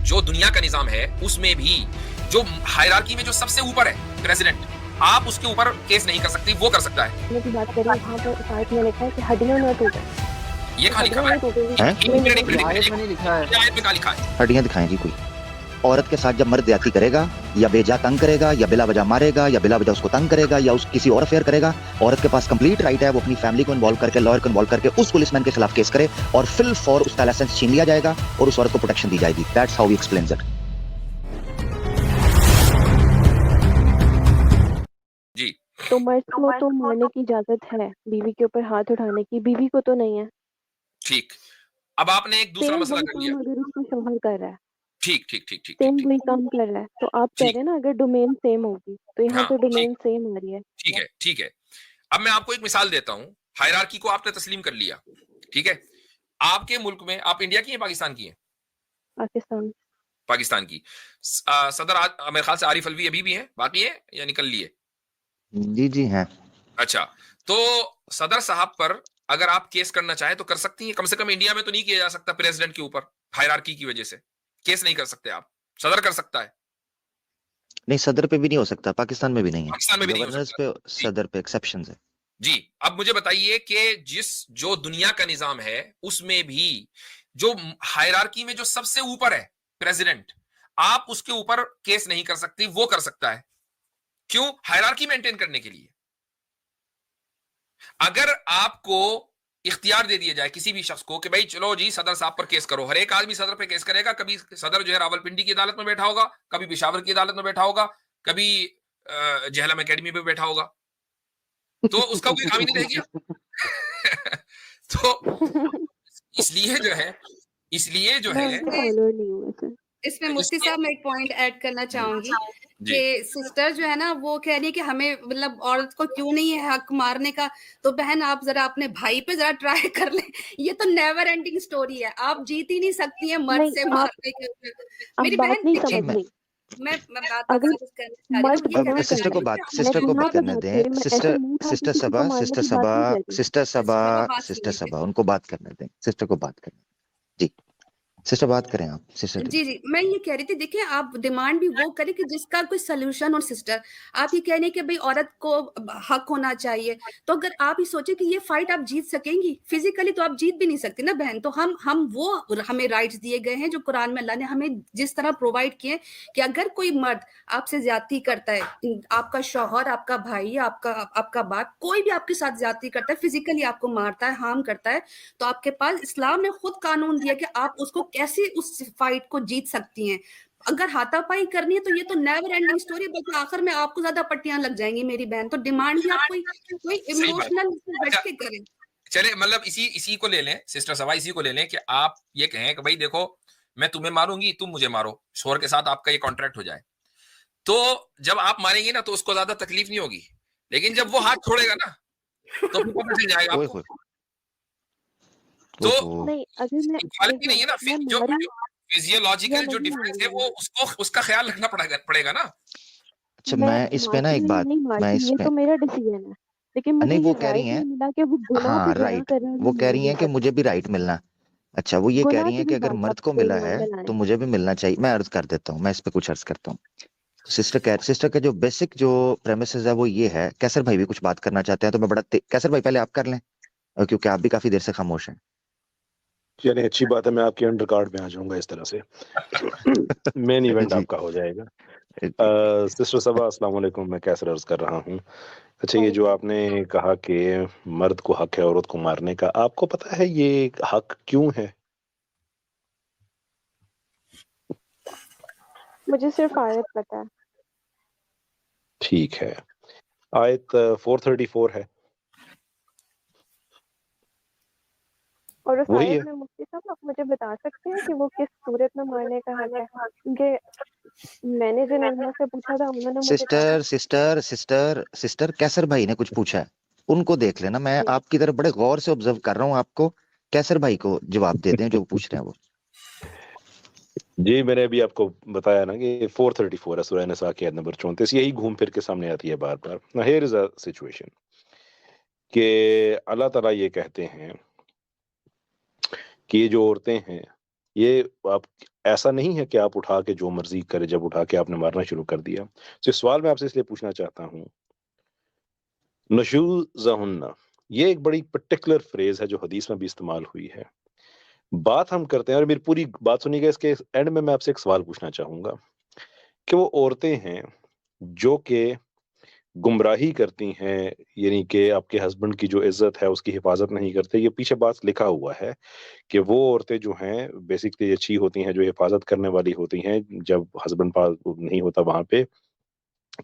जो दुनिया का निजाम है उसमें भी जो हायरार्की में जो सबसे ऊपर है प्रेसिडेंट, आप उसके ऊपर केस नहीं कर सकती, वो कर सकता है। की बात करें, वहाँ पर साइट में लिखा है कि हड्डियां न टूटे। ये कहाँ लिखा हुआ है? आयत में नहीं लिखा है। आयत में कहाँ लिखा है? हड्डियां दिखाएं जी कोई। औरत के साथ जब मर्द ज्यादती करेगा या बेजा तंग करेगा या बिला वजह मारेगा या बिला वजह उसको तंग करेगा या उस किसी और अफेयर करेगा, औरत के पास कंप्लीट राइट है वो अपनी फैमिली को इन्वॉल्व करके, लॉयर को इन्वॉल्व करके उस पुलिसमैन के खिलाफ केस करे और फिल फॉर उसका लाइसेंस छीन लिया जाएगा और उस औरत को प्रोटेक्शन दी जाएगी। That's how we explain it. जी तो मर्द को तो मारने की इजाजत है, बीवी के ऊपर हाथ उठाने की, बीवी को तो नहीं है। ठीक। अब आपने एक दूसरा सेम मसला वही कर काम लिया। अगर उसका शौहर कर रहा है, ठीक ठीक ठीक ठीक सेम ठीक वही ठीक काम कर रहा है, तो आप कह रहे हैं ना अगर डोमेन सेम होगी, तो यहाँ हाँ तो ठीक डोमेन सेम आ रही है। ठीक है ठीक है। अब मैं आपको एक मिसाल देता हूं। हायरार्की को आपने तस्लीम कर लिया, ठीक है। आपके मुल्क में, आप इंडिया की हैं पाकिस्तान की हैं? पाकिस्तान पाकिस्तान की। सदर मेरे ख्याल से आरिफ अलवी अभी भी हैं, बाकी है या निकल लिए? जी जी हैं। अच्छा, तो सदर साहब पर अगर आप केस करना चाहें तो कर सकती हैं। कम से कम इंडिया में तो नहीं किया जा सकता प्रेसिडेंट के ऊपर, हायरार्की की वजह से केस नहीं कर सकते आप। सदर कर सकता है, नहीं, सदर पे भी नहीं हो सकता, पाकिस्तान में भी नहीं है। पाकिस्तान में भी नहीं हो गवर्नर्स सकता। पे, जी सदर पे एक्सेप्शंस है। जी। अब मुझे बताइए कि जो दुनिया का निजाम है उसमें भी जो हायरार्की में जो सबसे ऊपर है प्रेसिडेंट, आप उसके ऊपर केस नहीं कर सकती, वो कर सकता है। क्यों? हायरार्की मेंटेन करने के लिए। अगर आपको इख्तियार दे दिया जाए किसी भी शख्स को कि भाई चलो जी सदर साहब पर केस करो, हर एक आदमी सदर पर केस करेगा। कभी सदर जो है रावलपिंडी की अदालत में बैठा होगा, कभी पेशावर की अदालत में बैठा होगा, कभी जहलम एकेडमी में बैठा होगा, तो उसका कोई काम ही नहीं रह गया। तो इसलिए जो है, इसलिए जो मैं है उनके फॉलोअर नहीं हूँ वैसे। इसमें मुफ्ती साहब मैं एक पॉइंट ऐड करना चाहूंगी जी कि सिस्टर जो है ना वो कह रही है कि हमें मतलब औरत को क्यों नहीं है हक मारने का। तो बहन आप जरा अपने भाई पे जरा ट्राई कर ले। ये तो नेवर एंडिंग स्टोरी है, आप जीत ही नहीं सकती हैं मर्द नहीं, से आप मारने के ऊपर। आप मेरी बात बहन नहीं देखिए, समझ रही। मैं बात अगर आपसे कुछ करना चाह रही हूँ। मर्द ये गुनाह कहना सिस्टर चाह को रही बात, हूँ कि सिस्टर को गुनाह बात पे करने बात दें। करें, मैं ऐसे सिस्टर मुंह उठा के सिस्टर किसी को सबा, मारने सिस्टर की बात सबा, नहीं कर रही। सिस्टर सबा, बात सिस्टर सुनिए। सबा, उनको बात करने दें। सिस्टर को बात करने दें। जी सिस्टर बात करें आप, सिस्टर जी जी, मैं ये कह रही थी, देखिए आप डिमांड भी वो करें कि जिसका कोई सोल्यूशन हो। सिस्टर आप ये कह रही हैं कि भाई औरत को हक होना चाहिए, तो अगर आप ये सोचे कि ये फाइट आप जीत सकेंगी फिजिकली, तो आप जीत भी नहीं सकती ना बहन। तो हम वो हमें राइट्स दिए गए हैं जो कुरान में अल्लाह ने हमें जिस तरह प्रोवाइड किए कि अगर कोई मर्द आपसे ज्यादती करता है, आपका शौहर, आपका भाई, आपका आपका बाप, कोई भी आपके साथ ज्यादती करता है, फिजिकली आपको मारता है, हार्म करता है, तो आपके पास इस्लाम ने खुद कानून दिया कि आप उसको कैसे उस फाइट को जीत सकती हैं। अगर हाथापाई करनी है तो ये तो नेवर एंडिंग स्टोरी, बल्कि आखिर में आपको ज्यादा पट्टियां लग जाएंगी मेरी बहन। तो डिमांड भी आप कोई कोई सही बात। इमोशनल बैठ अच्छा के करें। चले, मतलब इसी को ले लें सिस्टर सभा, इसी को ले लें कि आप ये कहें कि भाई देखो मैं तुम्हें मारूंगी, तुम मुझे मारो, शोहर के साथ आपका ये कॉन्ट्रैक्ट हो जाए। तो जब आप मारेंगे ना तो उसको ज्यादा तकलीफ नहीं होगी, लेकिन जब वो हाथ छोड़ेगा ना तो फिर पता चल जाएगा ओए आपको। होए, तो ओहो। नहीं, अगर मैं इक्वालिटी देखो, नहीं है ना, मैं जो मारी या फिजियोलॉजिकल जो नहीं डिफरेंस है मारी, वो उसको उसका ख्याल रखना पड़ेगा ना। अच्छा, मैं मैं इस पे ना मारती एक हूँ या बात, नहीं मैं मारती, इस ये पे, तो मेरा डिसीजन है। लेकिन मुझे नहीं ये वो कह रही राइट हैं, नहीं मिला कि वो गुनाह हाँ पे गुनाह राइट, कर रहे हैं, वो मैं कह मना रही नहीं हैं कि कर मुझे भी राइट मिलना। अच्छा, वो ये कह गुनाह रही की हैं भी कि अगर बात मर्द आपको को कोई मिला है ईमान में लाए। तो मुझे भी मिलना चाहिए। मैं अर्ज कर देता हूँ, मैं इस पे कुछ अर्ज करता हूँ। सिस्टर का जो बेसिक जो प्रेमिसेस है वो ये है। कैसर भाई भी कुछ बात करना चाहते हैं तो मैं कैसर भाई पहले आप कर लें, क्योंकि आप भी काफी देर से खामोश हैं। चलिए अच्छी बात है, मैं आपके अंडर कार्ड में आ जाऊंगा इस तरह से। मेन इवेंट जी आपका हो जाएगा। जी। सिस्टर सबा अस्सलाम वालेकुम, मैं कैसर अर्ज कर रहा हूँ। अच्छा, ये जो आपने कहा कि मर्द को हक है औरत को मारने का, आपको पता है ये हक क्यों है? मुझे सिर्फ आयत पता है। ठीक है, आयत 434 है, और उस वही आयत है। में मुफ्ती साहब आप मुझे बता सकते हैं कि वो किस सूरत में मारने का हक है? क्योंकि मैंने जिन उलमा से पूछा था उन्होंने मुझे कहा था सिस्टर कैसर भाई ने कुछ पूछा है, उनको देख लेना। मैं आपकी तरफ बड़े गौर से ऑब्जर्व कर रहा हूँ आपको। कैसर भाई को जवाब दे दें जो पूछ रहे हैं वो। जी, मैंने अभी आपको बताया ना कि 434 है, सूरह निसा की आयत नंबर 34। यही घूम फिर के सामने आती है बार बार। हियर इज अ सिचुएशन कि अल्लाह ताला ये कहते हैं कि ये जो औरतें हैं ये आप ऐसा नहीं है कि आप उठा के जो मर्जी करे, जब उठा के आपने मारना शुरू कर दिया। तो इस सवाल मैं आपसे इसलिए पूछना चाहता हूँ, नशूज़हुन्ना, ये एक बड़ी पर्टिकुलर फ्रेज है जो हदीस में भी इस्तेमाल हुई है। बात हम करते हैं, और मेरी पूरी बात सुनिएगा, इसके एंड में मैं आपसे एक सवाल पूछना चाहूंगा कि वो औरतें हैं जो कि गुमराही करती हैं, यानी कि आपके हस्बैंड की जो इज्जत है उसकी हिफाजत नहीं करते। ये पीछे बात लिखा हुआ है कि वो औरतें जो हैं बेसिकली अच्छी होती हैं, जो हिफाजत करने वाली होती हैं, जब हस्बैंड पास नहीं होता वहां पे,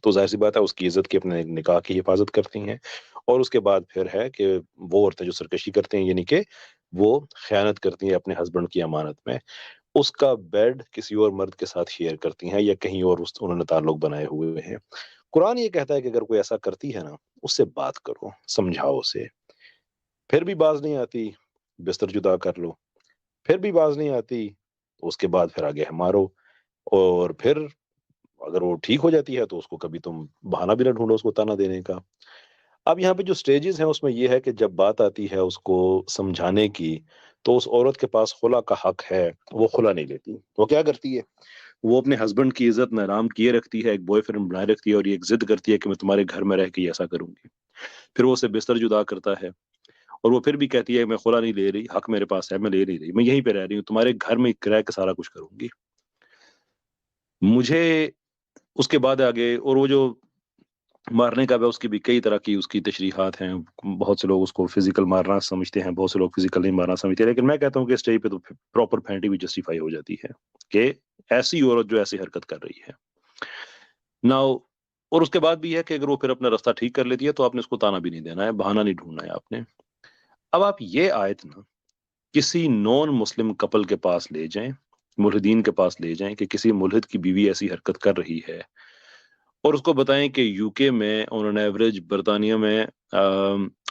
तो जाहिर सी बात है उसकी इज्जत की, अपने निकाह की हिफाजत करती हैं। और उसके बाद फिर है कि वो औरतें जो सरकशी करती हैं, यानी कि वो खयानत करती हैं अपने हस्बैंड की अमानत में, उसका बेड किसी और मर्द के साथ शेयर करती हैं या कहीं और उस उन्होंने ताल्लुक बनाए हुए हैं। कुरान ये कहता है कि अगर कोई ऐसा करती है ना, उससे बात करो, समझाओ उसे। फिर भी बाज नहीं आती, बिस्तर जुदा कर लो। फिर भी बाज नहीं आती, तो उसके बाद फिर आगे है मारो। और फिर अगर वो ठीक हो जाती है तो उसको कभी तुम बहाना भी ना ढूंढो उसको ताना देने का। अब यहाँ पे जो स्टेजेस हैं उसमें ये है कि जब बात आती है उसको समझाने की, तो उस औरत के पास खुला का हक है, वो खुला नहीं लेती। वो क्या करती है, वो अपने हस्बैंड की इज्जत नाराम किए रखती है, एक बॉयफ्रेंड बनाए रखती है, और ये एक जिद करती है कि मैं तुम्हारे घर में रह के ये ऐसा करूंगी। फिर वो उसे बिस्तर जुदा करता है, और वो फिर भी कहती है मैं खुला नहीं ले रही, हक मेरे पास है, मैं ले नहीं रही, मैं यहीं पे रह रही हूँ, तुम्हारे घर में रह के सारा कुछ करूंगी। मुझे उसके बाद आगे, और वो जो मारने का भी, उसकी भी कई तरह की उसकी तशरीहात हैं। बहुत से लोग उसको फिजिकल मारना समझते हैं, बहुत से लोग फिजिकल नहीं मारना समझते हैं, लेकिन मैं कहता हूँ कि स्टेज पे तो प्रॉपर फेंटी भी जस्टिफाई हो जाती है कि ऐसी औरत जो ऐसी हरकत कर रही है नाउ। और उसके बाद भी है कि अगर वो फिर अपना रास्ता ठीक कर लेती है तो आपने उसको ताना भी नहीं देना है, बहाना नहीं ढूंढना है आपने। अब आप ये आयत ना किसी नॉन मुस्लिम कपल के पास ले जाएं, मुल्हिदीन के पास ले जाएं कि किसी मुल्हिद की बीवी ऐसी हरकत कर रही है, और उसको बताएं कि यूके में ऑन एवरेज, बर्तानिया में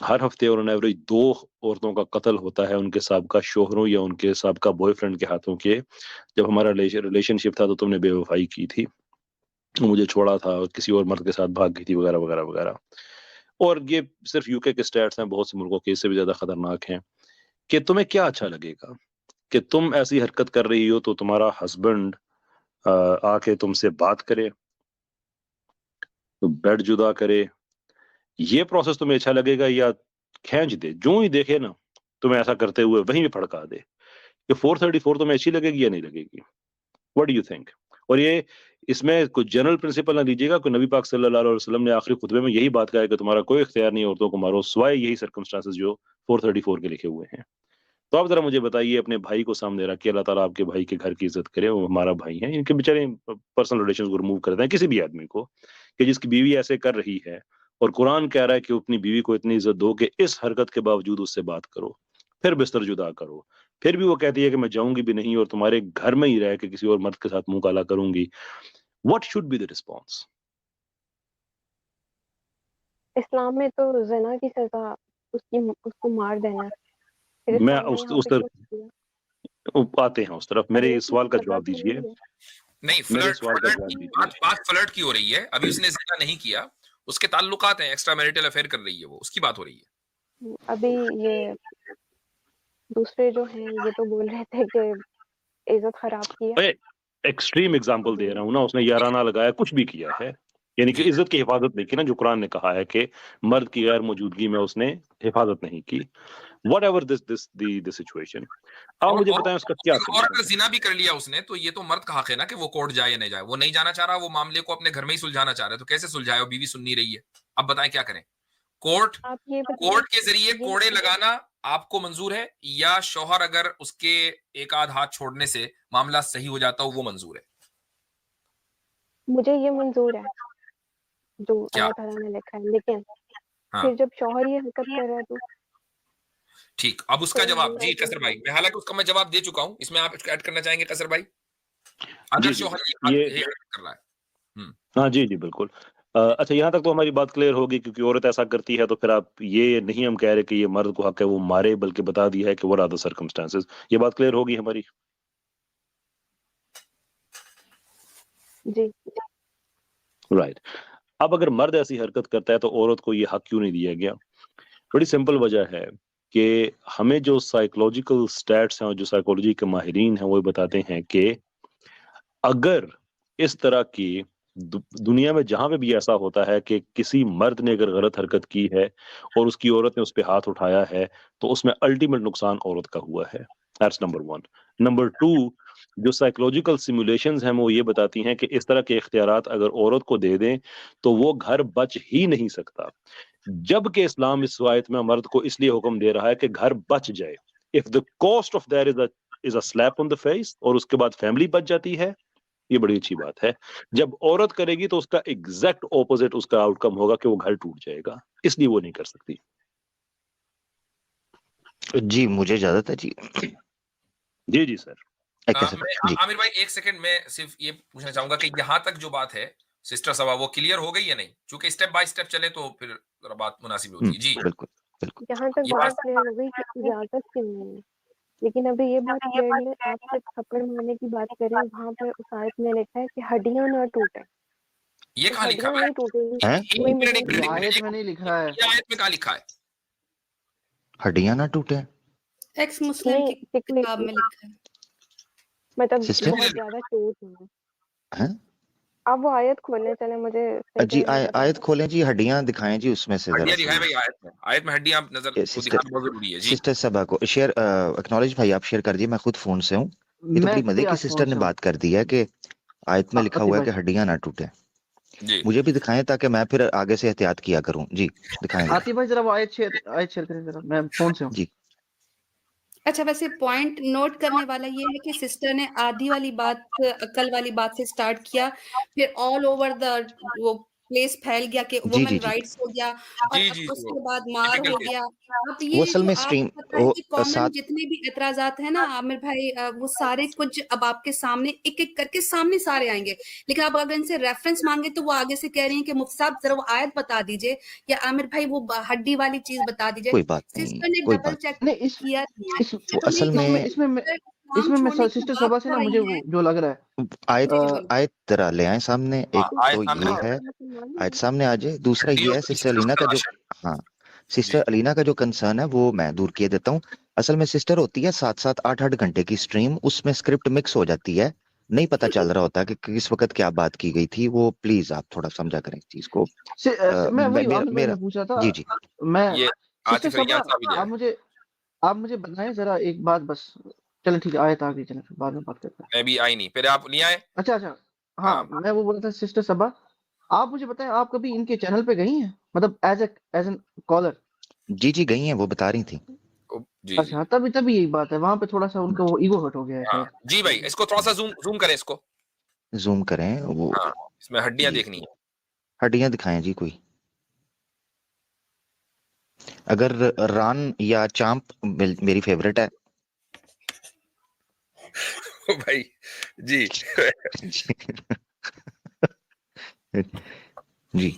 हर हफ्ते ऑन एवरेज 2 औरतों का कत्ल होता है उनके साबका शोहरों या उनके साबका बॉयफ्रेंड के हाथों के। जब हमारा रिलेशनशिप था तो तुमने बेवफाई की थी, मुझे छोड़ा था और किसी और मर्द के साथ भाग गई थी, वगैरह वगैरह वगैरह। और ये सिर्फ यूके के स्टैट्स हैं, बहुत से मुल्कों के इससे भी ज्यादा खतरनाक हैं। कि तुम्हें क्या अच्छा लगेगा कि तुम ऐसी हरकत कर रही हो तो तुम्हारा हस्बैंड आके तुमसे बात करे, तो बेड जुदा करे, ये प्रोसेस तुम्हें अच्छा लगेगा, या खींच दे, जो ही देखे ना तुम्हें ऐसा करते हुए वहीं पे भड़का दे? ये 434 तुम्हें अच्छी लगेगी या नहीं लगेगी? What do you think? और ये, इसमें कुछ जनरल प्रिंसिपल ना लीजिएगा कि नबी पाक सल्लल्लाहु अलैहि वसल्लम ने आखिरी खुतबे में यही बात कहा है कि तुम्हारा कोई इख्तियार नहीं है औरतों को मारो, सिवाय यही सर्कमस्टांसेस जो 434 के लिखे हुए हैं। तो आप जरा मुझे बताइए, अपने भाई को सामने रख के, अल्लाह ताला आपके भाई के घर की इज्जत करे, वो हमारा भाई है, इनके बेचारे पर्सनल रिलेशंस को रिमूव कर दें किसी भी आदमी को, कि जिसकी बीवी ऐसे कर रही है, और कुरान कह रहा है कि अपनी बीवी को इतनी इज्जत दो कि इस हरकत के बावजूद उससे बात करो, फिर बिस्तर जुदा करो। फिर भी वो कहती है कि मैं जाऊंगी भी नहीं और तुम्हारे घर में ही रह के किसी और मर्द के साथ मुंह काला करूंगी। What should be the response? इस्लाम में तो ज़िना की सज़ा उसको मार देना है। फिर मैं इस्लाम ने उस यहाँ उस पे तरफ कुछ दिया। आते हैं, उस तरफ मेरे फरेब इस की सवाल तो का सज़ा जवाब तो दीजिए। यही है। नहीं, मेरे फ्लर्ट सवाल का फ्लर्ट जवाब की दीजिए। बात फ्लर्ट की हो रही है। अभी उसने ज़िना नहीं किया, उसके ताल्लुकात हैं, एक्स्ट्रा मैरिटल अफेयर कर रही है वो, उसकी बात हो रही है। अभी ये दूसरे जो हैं ये तो बोल रहे थे कि इज़्ज़त खराब की है। एक्सट्रीम एग्जांपल दे रहा हूँ ना, उसने याराना लगाया, कुछ भी किया है, यानी कि जी। इज्जत की हिफाजत नहीं की ना, जो कुरान ने कहा है कि मर्द की गैर मौजूदगी में उसने हिफाजत नहीं की। What ever this the situation, अब मुझे और बताएं उसका क्या और सोल्यूशन अगर है? जिना भी कर लिया उसने, तो ये तो मर्द का हक है ना कि वो कोर्ट जाए या नहीं जाए। वो नहीं जाना चाह रहा, वो मामले को अपने घर में ही सुलझाना चाह रहा है, तो कैसे सुलझाए? और बीवी सुन नहीं रही है। अब बताएं क्या करें? कोर्ट आप ये बताइए कोर्ट के जरिए ये कोड़े लगाना आपको मंजूर है, या शौहर अगर उसके एक आध हाथ छोड़ने से मामला सही हो जाता हो वो मंजूर है? मुझे ये मंज़ूर है जो क्या? अल्लाह ताला ने लिखा है, लेकिन हाँ, फिर जब शौहर ये हरकत कर रहा है तो ठीक। अब उसका फिर जवाब, मामला जी ये कसर भाई, मैं हालांकि उसका मैं जवाब दे चुका हूं, इसमें आप ऐड करना चाहेंगे कसर भाई? अगर जी जी जी, शौहर ये ये हरकत कर रहा है। हम्म। हाँ जी जी बिल्कुल। अच्छा, यहाँ तक तो हमारी बात क्लियर होगी, क्योंकि औरत ऐसा करती है तो फिर आप ये नहीं हम कह रहे कि ये मर्द को हक है वो मारे, बल्कि बता दिया है कि वो रादर सर्कमस्टांसेस। ये बात क्लियर होगी हमारी? जी। राइट। अब अगर मर्द ऐसी हरकत करता है तो औरत को ये हक क्यों नहीं दिया गया? बड़ी सिंपल वजह है कि हमें जो साइकोलॉजिकल स्टैट्स हैं और जो साइकोलॉजी के माहिरीन हैं वो बताते हैं कि अगर इस तरह की दुनिया में जहां पे भी ऐसा होता है कि किसी मर्द ने अगर गलत हरकत की है और उसकी औरत ने उस पर हाथ उठाया है तो उसमें अल्टीमेट नुकसान औरत का हुआ है। That's number 1। नंबर 2, जो साइकोलॉजिकल सिमुलेशंस हैं वो ये बताती हैं कि इस तरह के इख्तियारात अगर औरत को दे दें तो वो घर बच ही नहीं सकता, जबकि इस्लाम इस आयत में मर्द को इसलिए हुक्म दे रहा है कि घर बच जाए। If the cost of that is a slap on the face, और उसके बाद फैमिली बच जाती है, ये बड़ी अच्छी बात है। जब औरत करेगी तो उसका एग्जैक्ट ऑपोजिट उसका आउटकम होगा कि वो घर टूट जाएगा, इसलिए वो नहीं कर सकती। जी मुझे इजाजत है जी। जी जी सर। कैसे जी आमिर भाई एक सेकंड में सिर्फ ये पूछना चाहूंगा कि यहाँ तक जो बात है सिस्टर सभा वो क्लियर हो गई या नहीं, क्योंकि स्टेप बाय स्टेप चले तो फिर जरा बात मुनासिब होती है। जी बिल्कुल बिल्कुल। जहाँ तक ये बात बात क्लियर हो गई कि इजाजत क्यों नहीं है, लेकिन अभी ये बात क्लियरली आप सिर्फ थप्पड़ मारने की बात करें, वहाँ पे उस आयत में लिखा है कि हड्डियां ना टूटे, ये तो कहाँ लिखा हड्डियां है? नहीं टूटेगी। हैं? एक कोई मिनट, एक मतलब मिनट, ये एक मिनट, आयत एक में नहीं लिखा है। ये आयत में कहाँ लिखा है? हड्डियां ना टूटे, एक्स मुस्लिम नहीं की किताब में लिखा है। मतलब सिस्टर बहुत ज्यादा टूट है। हैं? आप वो आयत खोलने चले, मुझे सही जी से नहीं पता आयत था। खोलें जी, हड्डियां दिखाएं जी उसमें से जरा हड्डियां दिखाए प्लीज। भाई, आयत में हड्डियां नजर को सिस्टर दिखाना बहुत जरूरी है। जी सिस्टर सबा को शेयर एक्नॉलेज भाई आप शेयर कर दिए, मैं खुद फोन से हूँ। ये तो मैं बड़ी खुद मजे ही की आज सिस्टर फोन ने से हूँ। बात कर दी है कि आयत में लिखा अति हुआ है भाई कि हड्डियां ना टूटे। जी मुझे भी दिखाएं ताकि मैं फिर आगे से एहतियात किया करूं। जी दिखाएं जरा। आतिफ भाई जरा वो आयत शेयर करें जरा, मैं फोन से हूँ। जी अच्छा, वैसे पॉइंट नोट करने वाला ये है कि सिस्टर ने आधी वाली बात, अक्ल वाली बात से स्टार्ट किया, फिर ऑल ओवर द वो प्लेस फैल गया कि जी वुमेन जी राइट्स हो गया, और जी अब जी उसके वो बाद मार टिपिकल हो केस। गया। अब वो ये असल जो में आपको स्ट्रीम पता है कि कॉमन सात जितने भी एतराजात हैं ना आमिर भाई, वो सारे कुछ अब आपके सामने एक एक करके सामने सारे आएंगे, लेकिन आप अगर इनसे रेफरेंस मांगे तो वो आगे से कह रही हैं कि मुफ्ती साहब जरा वो आयत बता दीजिए, या आमिर भाई वो हड्डी वाली चीज बता दीजिए। कोई बात नहीं, सिस्टर ने कोई डबल बात चेक नहीं किया नहीं है। इस वो हमें असल में इसमें मैं छोड़ने की सिस्टर बात सभा से हो ना रही मुझे है। वो जो लग रहा है आयत जी बोलिए। आयत जरा ले आए सामने। एक आयत तो सामने ये हाँ है, मालूम आयत सामने आ जाए। दूसरा हड्डियों ये है की सिस्टर अलीना का जो, तलाश है। हाँ जी सिस्टर अलीना का जो कंसर्न है वो मैं दूर किए देता हूँ। असल में सिस्टर होती है 7-7 8-8 घंटे की स्ट्रीम, उसमें स्क्रिप्ट मिक्स हो जाती है, नहीं पता चल रहा होता कि किस वक्त क्या बात की गई थी। वो प्लीज आप थोड़ा समझा करें इस चीज को। मैं वही मेरा आमिर भाई मेरा मैं पूछ रहा था। जी जी मैं ये सिस्टर आतिफ रैयान साहब ही ले सभा आए। आप मुझे बताएं जरा एक बात बस। चलें ठीक है, आयत आ गई, चलें फिर बाद में बात करते हैं। मैं भी आई नहीं, पहले आप नहीं आए। अच्छा अच्छा, हाँ हाँ मैं वो बोल रहा था सिस्टर सभा, आप मुझे बताएं आप कभी इनके चैनल पे गई हैं, मतलब एज एन कॉलर? जी जी गई हैं, वो बता रही थी। जी जी अच्छा, तभी तभी यही बात है, वहां पे थोड़ा सा उनका वो ईगो हर्ट हो गया है हाँ शायद। जी भाई, इसको थोड़ा सा जूम जूम करें इसको। जूम करें वो। हाँ इसमें हड्डियां जी देखनी है। हड्डियां दिखाएं जी कोई। अगर रान या चांप मेरी फेवरेट है। भाई जी जी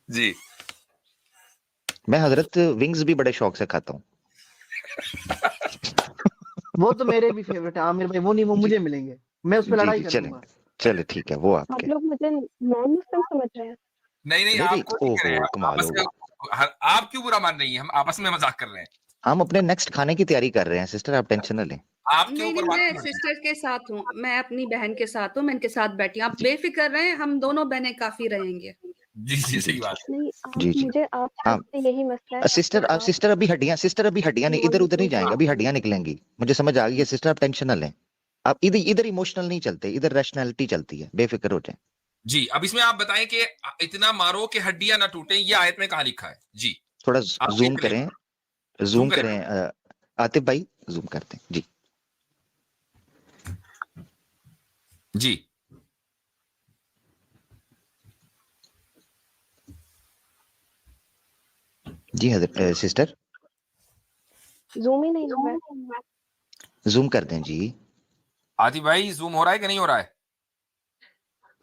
जी मैं हजरत विंग्स भी बड़े शौक से खाता हूँ। वो तो मेरे भी फेवरेट है आमिर भाई, वो नहीं, वो जी मुझे मिलेंगे, मैं उस पर जी लड़ाई जी कर चले लूंगा। चले ठीक है वो आप आपके। लोग मुझे नॉन मुस्लिम समझ रहे हैं। नहीं नहीं, नहीं नहीं आपको नहीं करें, ओहो हम कमाल आपस हो में गई। आप क्यों बुरा मान रही हैं, हम आपस में मजाक कर रहे हैं। हम अपने नेक्स्ट खाने की तैयारी कर रहे हैं सिस्टर, आप टेंशन न लें। आपके नहीं ऊपर नहीं, बात मैं नहीं हो रही है। सिस्टर के साथ हूँ, मैं अपनी बहन के साथ हूँ, मैं इनके साथ बैठी हूँ, आप बेफिक्र रहें, हम दोनों बहनें काफी रहेंगे। जी जी जी सही जी बात है। नहीं, आप जी जी मुझे आप हाँ सबसे यही मसला है कि सिस्टर आप सिस्टर अभी हड्डियां, सिस्टर अभी हड्डियां नहीं, नॉन इधर उधर नहीं मुस्लिम जाएंगे, हाँ अभी समझ रहे हड्डियां निकलेंगी। मुझे समझ आ गई है सिस्टर, आप टेंशन न लें। आप इधर इधर इमोशनल नहीं चलते, इधर रैशनैलिटी चलती है, बेफिक्र हो जाए। जी, अब इसमें आप बताएं कि इतना मारो कि हड्डियां ना टूटे, ये आयत में कहाँ लिखा है। जी थोड़ा आप जूम देख लें, करें, जूम जूम करें। करें आतिफ भाई जूम करते हैं जी। जी जी हजरत सिस्टर जूम ही नहीं हो रहा है। जूम कर दें जी। आतिफ भाई जूम हो रहा है कि नहीं हो रहा है?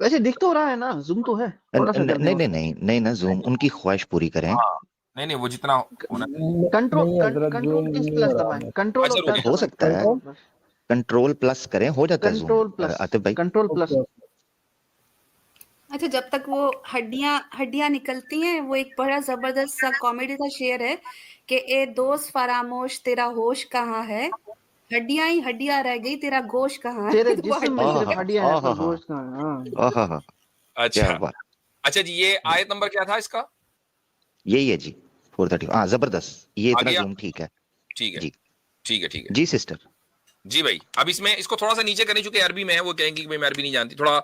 वैसे दिख तो रहा है ना, जूम तो है, थोड़ा सा कर दें नहीं और। नहीं नहीं नहीं ना, जूम उनकी ख्वाहिश पूरी करें। हाँ नहीं नहीं, वो जितना होना चाहिए। कंट्रोल प्लस प्लस दबाएं, कंट्रोल और अच्छा प्लस रुकिए, हो दबाएं, सकता है कंट्रोल प्लस करें, हो जाता है जूम। कंट्रोल प्लस आतिफ भाई कंट्रोल प्लस। अच्छा, जब तक वो हड्डियां निकलती हैं, वो एक बड़ा जबरदस्त सा कॉमेडी का शेर है कि ए दोस्त फरामोश तेरा होश कहाँ है, हड्डियां ही हड्डियां रह गई तेरा गोश्त कहाँ है। तेरे तो वो जिस्म में हड्डी सिर्फ आहा हड्डियां हैं पर आहा गोश्त कहाँ है? हाँ आहा क्या अच्छा बात। अच्छा जी, ये आयत नंबर क्या था इसका? यही है जी 430। हाँ जबरदस्त, ये आ इतना गया? जूम ठीक है ठीक है जी। ठीक है ठीक है जी सिस्टर। जी भाई। अब इसमें इसको थोड़ा सा नीचे करें, चूंकि अरबी में है, वो कहेंगे कि भाई मैं अरबी नहीं जानती, थोड़ा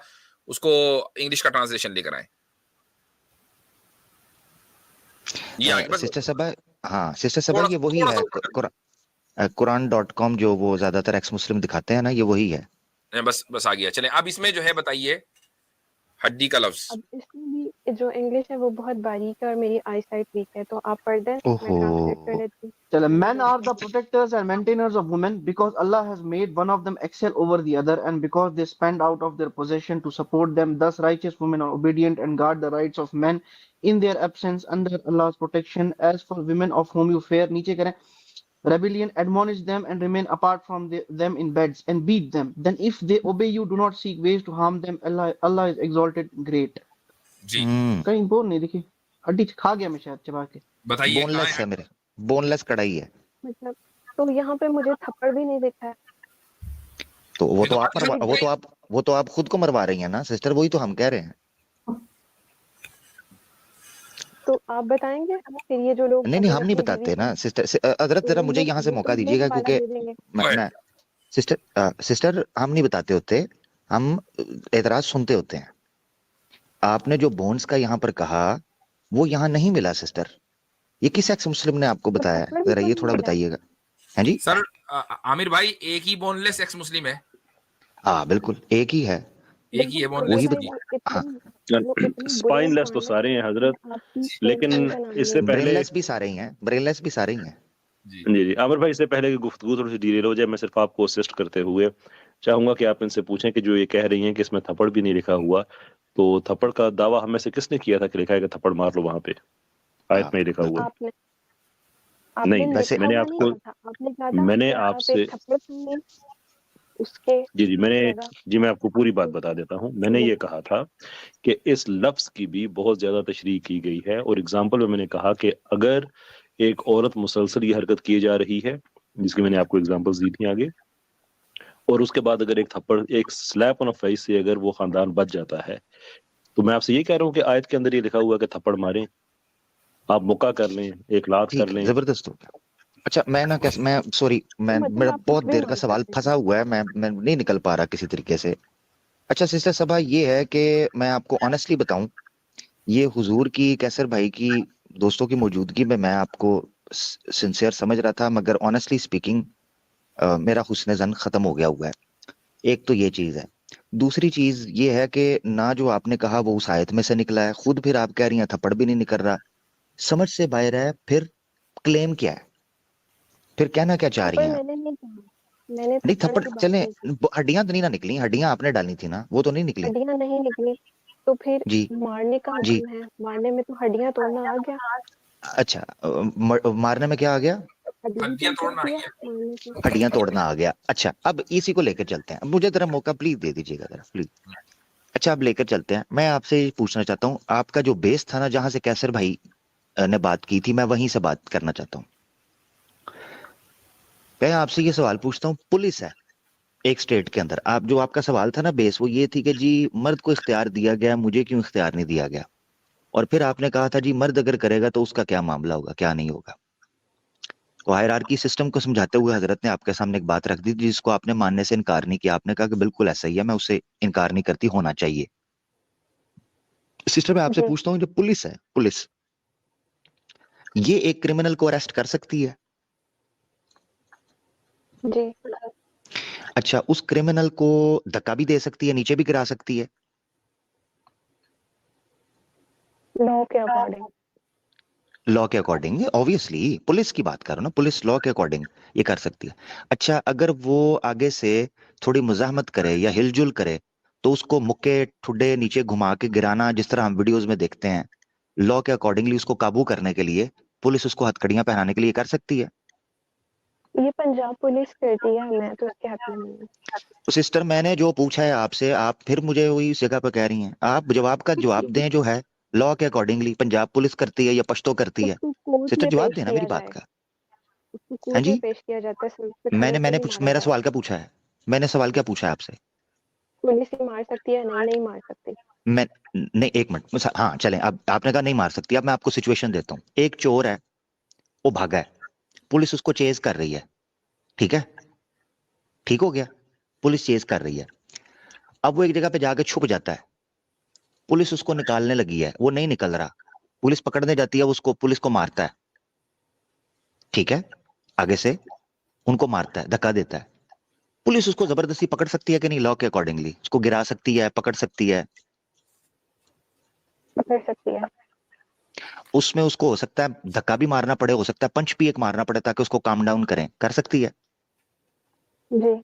उसको इंग्लिश का ट्रांसलेशन लेकर आए। ये आगे बस सिस्टर सबा, हाँ सिस्टर सबा थोड़ा ये वही थोड़ा है सा कुरान.com जो वो ज्यादातर एक्स मुस्लिम दिखाते हैं ना, ये वही है। बस बस आ गया। चलें अब इसमें जो है बताइए हड्डी का लफ्ज। अब इसमें भी जो इंग्लिश है वो बहुत बारीक है और मेरी आई साइट वीक है, तो आप पढ़ दें, मैं ओहो ट्रांसलेट कर देती हूँ। चलो, men are the protectors and maintainers of women because Allah has made one of them excel over the other and because they spend out of their possession to support them. Thus righteous women are obedient and guard the rights of men in their absence under Allah's protection. As for women of whom you fear, नीचे करें, rebellion, admonish them and remain apart from them in beds and beat them. Then if they obey you, do not seek ways to harm them. Allah is exalted great. जी कहीं बोल नहीं देखी, हड्डी खा गया मैं शायद चबा के। बताइए कहाँ बोनलेस है? है मेरे, बोनलेस कढ़ाई है। मतलब तो यहाँ पे मुझे थप्पड़ भी नहीं दिखा है। तो वो ये तो तो आप बात मरवा, वो तो आप खुद को मरवा रही हैं ना सिस्टर, वही तो हम कह रहे हैं। तो आप बताएंगे फिर ये जो लोग नहीं अगर हम नहीं अपनी बताते बीवी ना सिस्टर। हजरत तो जरा वो मुझे लोग यहाँ से वो मौका तो दीजिएगा, हमें क्योंकि हवाला दे देंगे। मैं सिस्टर हम नहीं बताते होते, हम एतराज सुनते होते हैं। आपने जो बोन्स का यहाँ पर कहा वो यहाँ नहीं मिला सिस्टर, ये किस एक्स मुस्लिम ने आपको तो बताया है? थप्पड़ भी जरा तो ये नहीं थोड़ा मिला। बताइएगा। हाँ जी सर आमिर भाई एक ही बोनलेस एक्स मुस्लिम है, हाँ बिल्कुल एक ही है। एक ही है बिल्कुल बोनलेस। वही आमिर बता, भाई हाँ वो इतने बुरे स्पाइनलेस तो इंसान सारे हैं है, हजरत, आपकी लेकिन पेंशन का नाम इससे नहीं पहले ब्रेनलेस भी सारे ही हैं, ब्रेनलेस भी सारे ही हैं। जी जी जी आमिर भाई, इससे पहले कि गुफ्तगू थोड़ी सी डीले हो जाए, मैं सिर्फ आपको असिस्ट करते हुए चाहूंगा कि आप इनसे पूछें कि जो ये कह रही हैं कि इसमें थप्पड़ भी नहीं लिखा हुआ, तो थप्पड़ का दावा हम में से किसने किया था कि लिखा है कि थप्पड़ मार लो वहां पे? आयत में ही लिखा हुआ है। आपने नहीं, लिखा वैसे मैंने हुआ आपको नहीं कहा था, आपने कहा था मैंने कि आप आपसे एक थप्पड़ खाएंगे उसके जी जगह। जी मैं आपको पूरी बात बता देता हूँ। मैंने ये कहा था कि इस लफ्ज की भी बहुत ज्यादा तशरीह की गई है, और एग्जाम्पल में मैंने कहा कि अगर एक औरत मुसलसल ये हरकत किए जा रही है, जिसकी मैंने आपको एग्जाम्पल्स दी थी आगे, और उसके बाद अगर एक थप्पड़, एक स्लैप ऑन फेस से अगर वो खानदान बच जाता है, तो मैं आपसे ये कह रहा हूँ कि आयत के अंदर ये लिखा हुआ है कि थप्पड़ मारें, आप मुक्का कर लें, एक लात कर ठीक है, लें। जबरदस्त हो गया। अच्छा मैं ना कैसे, मैं सॉरी, मैं मतलब मेरा आप कुछ बहुत भी देर का बोल सवाल सकते फंसा हैं। हुआ है, मैं नहीं निकल पा रहा किसी तरीके से। अच्छा सिस्टर सबा ये है कि मैं आपको ऑनेस्टली बताऊं, ये हुजूर की कैसर भाई की दोस्तों की मौजूदगी में मैं आपको सिंसियर समझ रहा था, मगर ऑनेस्टली स्पीकिंग मेरा हुस्न जन खत्म हो गया हुआ है। एक तो ये चीज है, दूसरी चीज ये है कि ना जो आपने कहा वो उस आयत में से निकला है, खुद फिर आप कह रही हैं थप्पड़ भी नहीं निकल रहा, समझ से बाहर है। फिर क्लेम क्या है, फिर कहना क्या चाह रही थप्पड़ हैं आप? मैंने नहीं कहा, मैंने नहीं थप्पड़ थप्पड़ की बात चले, नहीं की। हड्डियां तो नहीं ना निकली, हड्डियां आपने डाली थी ना, वो तो नहीं निकली। हड्डियां नहीं निकली तो फिर जी मारने का जी हुक्म है, मारने में तो हड्डियां तोड़ना आ गया। अच्छा मारने में क्या आ गया? हड्डियां तो तोड़ना किया है। मारने का। हड्डियां तोड़ना आ गया। अच्छा अब इसी को लेकर चलते हैं, अब मुझे जरा मौका प्लीज दे दीजिएगा जरा प्लीज। अच्छा अब लेकर चलते हैं, मैं आपसे ये पूछना चाहता हूँ, आपका जो बेस था ना जहां से कैसर भाई ने बात की थी, मैं वहीं से बात करना चाहता हूँ। मैं आपसे ये सवाल पूछता हूँ, पुलिस है एक स्टेट के अंदर, आप जो आपका सवाल था ना बेस, वो ये थी कि जी मर्द को इख्तियार दिया गया, मुझे क्यों इख्तियार नहीं दिया गया? और फिर आपने कहा था जी मर्द अगर करेगा तो उसका क्या मामला होगा, क्या नहीं होगा। तो हायरार्की सिस्टम को समझाते हुए हजरत ने आपके सामने एक बात रख दी जिसको आपने मानने से इनकार नहीं किया, आपने कहा कि बिल्कुल ऐसा ही है, मैं उससे इनकार नहीं करती, होना चाहिए। सिस्टर मैं आपसे जी पूछता हूँ, जो पुलिस है, पुलिस ये एक क्रिमिनल को अरेस्ट कर सकती है? जी अच्छा उस क्रिमिनल को धक्का भी दे सकती है, नीचे भी गिरा सकती है? लॉ के अकॉर्डिंग। लॉ के अकॉर्डिंग ऑब्वियसली, पुलिस की बात कर रहा हूं ना, पुलिस लॉ के अकॉर्डिंग ये कर सकती है। अच्छा अगर वो आगे से थोड़ी मुजाहमत करे या हिलजुल करे तो उसको मुक्के ठुड्डे नीचे घुमा के गिराना, जिस तरह हम वीडियोस में देखते हैं, लॉ के अकॉर्डिंगली उसको काबू करने के लिए पुलिस उसको हथकड़ियां पहनाने के लिए कर सकती है? ये पंजाब पुलिस करती है, मैं तो उसके हक में नहीं हूँ। तो सिस्टर मैंने जो पूछा है आपसे, आप फिर मुझे वही उस जगह पर कह रही हैं। आप जवाब का जवाब दें जो है लॉ के अकॉर्डिंगली। पंजाब पुलिस करती है या पश्तो करती है? उसको कोर्ट सिस्टर में जवाब पेश देना किया मेरी बात जाए, का। उसको हाँ कोर्ट में जी, पेश किया जाता है, सड़क पे खड़े होके मैंने नहीं मारा मेरा जाता। सवाल क्या पूछा है? मैंने सवाल क्या पूछा है आपसे? पुलिस ही मार सकती है, नहीं मार सकती। मैं नहीं, एक मिनट, हाँ चलें। अब आपने कहा नहीं मार सकती, अब मैं आपको सिचुएशन देता हूँ। एक चोर है, वो भागा है, पुलिस उसको चेज कर रही है, ठीक है, ठीक हो गया, पुलिस चेज कर रही है। अब वो एक जगह पे जाके छुप जाता है, पुलिस उसको निकालने लगी है, वो नहीं निकल रहा, पुलिस पकड़ने जाती है उसको, पुलिस को मारता है, ठीक है, आगे से उनको मारता है, धक्का देता है। पुलिस उसको जबरदस्ती पकड़ सकती है कि नहीं? लॉ के अकॉर्डिंगली उसको गिरा सकती है, पकड़ सकती है। पकड़ सकती है। उसमें उसको हो सकता है धक्का भी मारना पड़े, हो सकता है पंच भी एक मारना पड़े ताकि उसको काम डाउन करें, कर सकती है। जी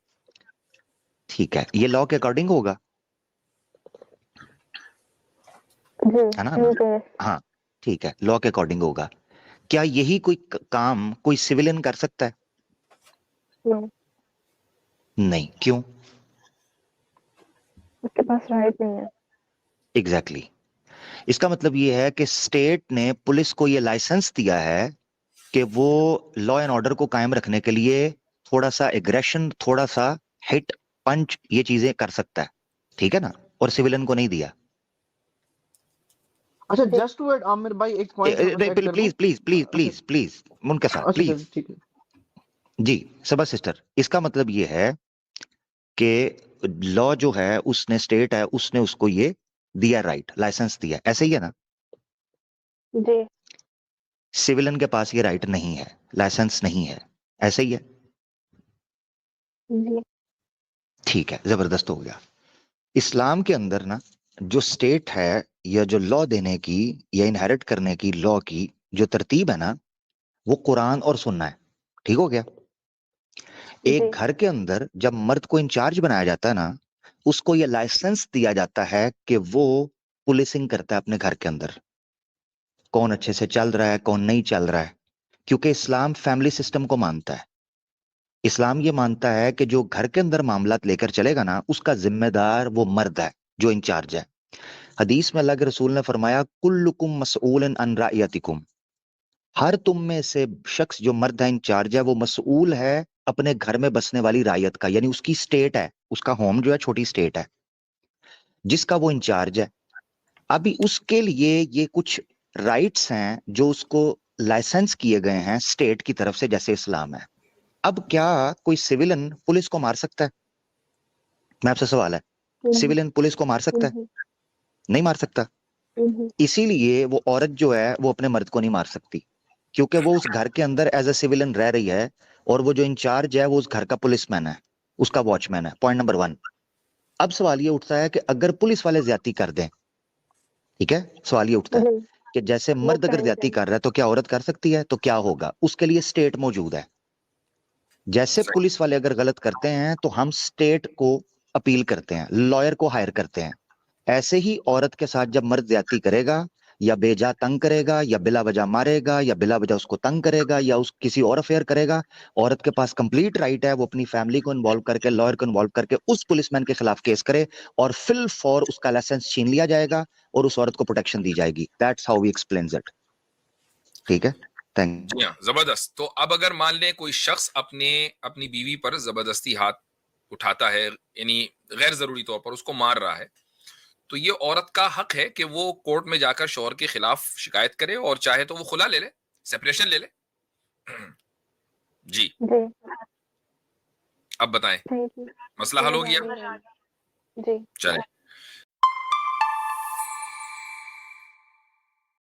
ठीक है, ये लॉ के अकॉर्डिंग होगा, जी है ना? जी हाँ, ठीक है, लॉ के अकॉर्डिंग होगा। क्या यही कोई काम कोई सिविलियन कर सकता है? नो, नहीं, क्यों? उसके पास राइट नहीं है। एग्जैक्टली इसका मतलब ये है कि स्टेट ने पुलिस को ये लाइसेंस दिया है कि वो लॉ एंड ऑर्डर को कायम रखने के लिए थोड़ा सा एग्रेशन, थोड़ा सा हिट, पंच, ये चीजें कर सकता है, ठीक है ना? और सिविलियन को नहीं दिया। अच्छा, जस्ट टू ऐड आमिर भाई एक पॉइंट मैं बस ऐड कर दूं। प्लीज प्लीज प्लीज अच्छा प्लीज प्लीज मुनके साहब अच्छा प्लीज। ठीक है। जी सबा सिस्टर, इसका मतलब ये है कि लॉ जो है उसने, स्टेट है उसने उसको ये दिया, राइट, लाइसेंस दिया, ऐसे ही है ना? जी सिविलियन के पास ये राइट नहीं है, लाइसेंस नहीं है, ऐसे ही है? जी ठीक है, जबरदस्त हो गया। इस्लाम के अंदर ना जो स्टेट है या जो लॉ देने की या इनहेरिट करने की लॉ की जो तरतीब है ना, वो कुरान और सुन्ना है, ठीक हो गया? जी एक घर के अंदर जब मर्द को इंचार्ज बनाया जाता है ना, उसको ये लाइसेंस दिया जाता है कि वो पुलिसिंग करता है अपने घर के अंदर, कौन अच्छे से चल रहा है, कौन नहीं चल रहा है। क्योंकि इस्लाम फैमिली सिस्टम को मानता है। इस्लाम ये मानता है कि जो घर के अंदर मामलात लेकर चलेगा ना, उसका जिम्मेदार वो मर्द है जो इंचार्ज है। हदीस में अल्लाह के रसूल ने फरमाया, कुल्लुकुम मसऊलन अन राइयतिकुम, हर तुम में से शख्स जो मर्द है, इंचार्ज है, वो मसऊल है अपने घर में बसने वाली रायत का, यानी उसकी स्टेट है, उसका होम जो है छोटी स्टेट है जिसका वो इंचार्ज है। अभी उसके लिए ये कुछ राइट्स हैं जो उसको लाइसेंस किए गए हैं स्टेट की तरफ से, जैसे इस्लाम है। अब क्या कोई सिविलियन पुलिस को मार सकता है? मैं आपसे सवाल है, नहीं सिविलियन पुलिस को मार सकता है? नहीं नहीं मार सकता। नहीं इसीलिए वो औरत जो है वो अपने मर्द को नहीं मार सकती, क्योंकि वो उस घर के अंदर एज ए सिविलियन रह रही है, और वो जो इंचार्ज है वो उस घर का पुलिसमैन है, उसका वॉचमैन है। Point number 1। अब सवाल ये उठता है कि अगर पुलिस वाले ज्यादती कर दें, ठीक है, सवाल ये उठता है नहीं, कि जैसे वो मर्द अगर क्राइम ज्यादती करेंगे। कर रहा है तो क्या औरत कर सकती है? तो क्या होगा? उसके लिए स्टेट मौजूद है। जैसे सही। पुलिस वाले अगर गलत करते हैं तो हम स्टेट को अपील करते हैं, लॉयर को हायर करते हैं। ऐसे ही औरत के साथ जब मर्द ज्यादती करेगा, या बेजा तंग करेगा, या बिला वजह मारेगा, या बिला वजह उसको तंग करेगा, या उस किसी और अफेयर करेगा, औरत के पास कंप्लीट राइट है वो अपनी फैमिली को इन्वॉल्व करके, लॉयर को इन्वॉल्व करके उस पुलिसमैन के खिलाफ केस करे, और फिल फॉर उसका लाइसेंस छीन लिया जाएगा और उस औरत को प्रोटेक्शन दी जाएगी। That's how we explains it. ठीक है, थैंक जी हाँ, जबरदस्त। तो अब अगर मान लें कोई शख्स अपनी बीवी पर जबरदस्ती हाथ उठाता है, यानी गैर जरूरी तौर पर उसको मार रहा है, तो ये औरत का हक है कि वो कोर्ट में जाकर शौहर के खिलाफ शिकायत करे, और चाहे तो वो खुला ले ले, सेपरेशन ले ले। जी, जी अब बताएं, थैंक यू। मसला हल हो गया? मेहरबानी जी। चलें।